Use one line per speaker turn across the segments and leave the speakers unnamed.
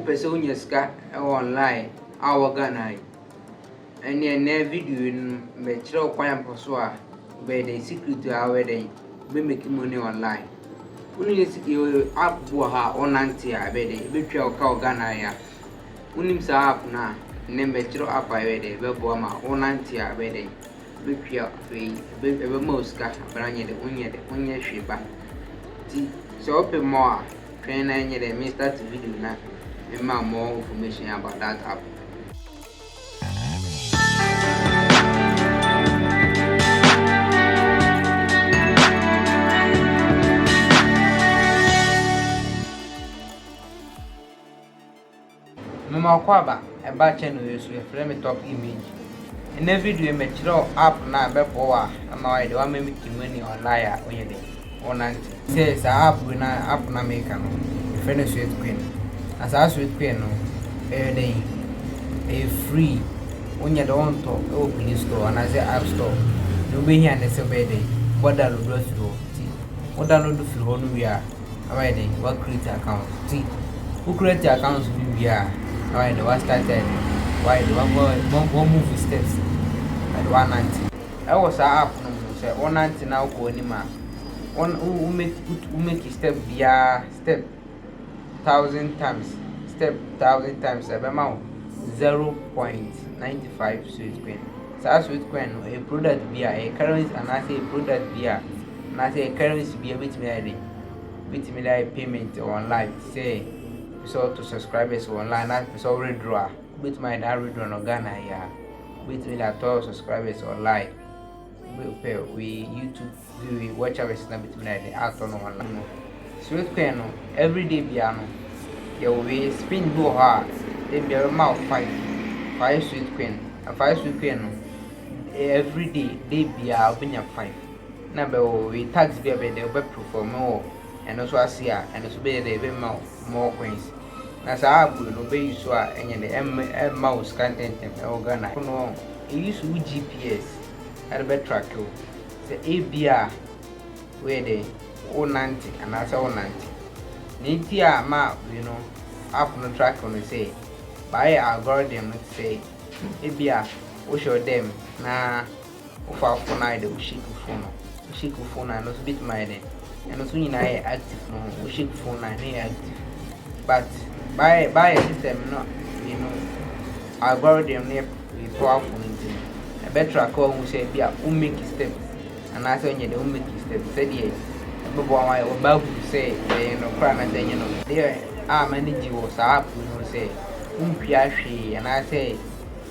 person ska online our Ghana and then video in metro kwam poswa where the secret where they be making money online. Uni you app bo ha onanti a be de be twa ka Ghana ya. Unim sa app na ne metro app where they be bo ma onanti a be de be twa be moska branye de unye hweba. Ti so open more train na nye de me start video na me ma more information about that app. Mama kwaba eba channel yesu e frame me top image. In every video me chiro app na be power ama why the one me money online a onye de onanti. Say sa app na make am. Friend sweet queen. As a sweet queen no day a free onye de on to o Play Store and as App Store. No be here na say be dey. What download through. What download through no we are. Why dey what create account. Who create the accounts we are. Why the one started? Why the one move steps at 190? I was a app no say 190 now go anima. One who make step via step 1,000 times. Step 1,000 times amount 0.95 sweet coin. So sweet coin a product via a currency and I say a product via and I say a currency via with me payment online say. So to subscribers online that is already draw with my direct draw no Ghana here with me that 12 subscribers online we YouTube we watch our system with me the art on online sweet coin no every day piano you will spin go hard then be amount 5 sweet coin and 5 sweet coin no every day be open 5 number we tax be the web perform and also I see and also be the more coins. Na sa app no be use a enye the mouse content e Ghana. No e use GPS and be track you. Say ABA where the 090 and as 090. Niti a map app no track on say by algorithm no say ABA we show them na ufa phone na de shake phone na no bit my den. And also you active no we shake phone na active but by a system algorithm near powerful a better call who say be a make steps and I say you don't make steps said ye about who say crown and then there are many jewels up say and I say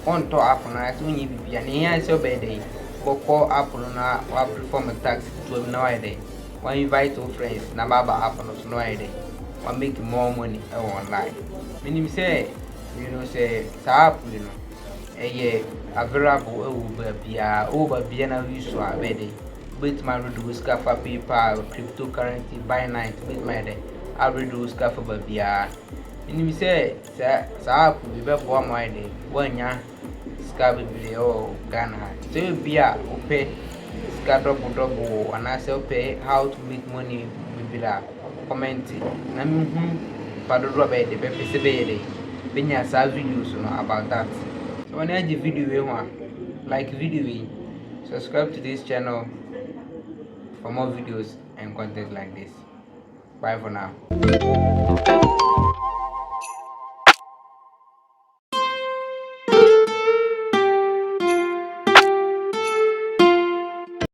on to up and I soon you be an answer by day or call up on or perform a tax to no idea. One invite two friends, Nababa happen of no idea. One make more money online. Meaning say, say, tap, a available over Vienna use to a bed. With my reduce scaffa PayPal, cryptocurrency, Binance, with my day. I reduce scaffa Babia. Meaning say, Sap will be better one my day. 1 year, scabby below Ghana. So be a pay. Double and I say pay how to make money with that comment na me padoro ba de be pese be de benya sa videos about that. So when I do video like video subscribe to this channel for more videos and content like this. Bye for now.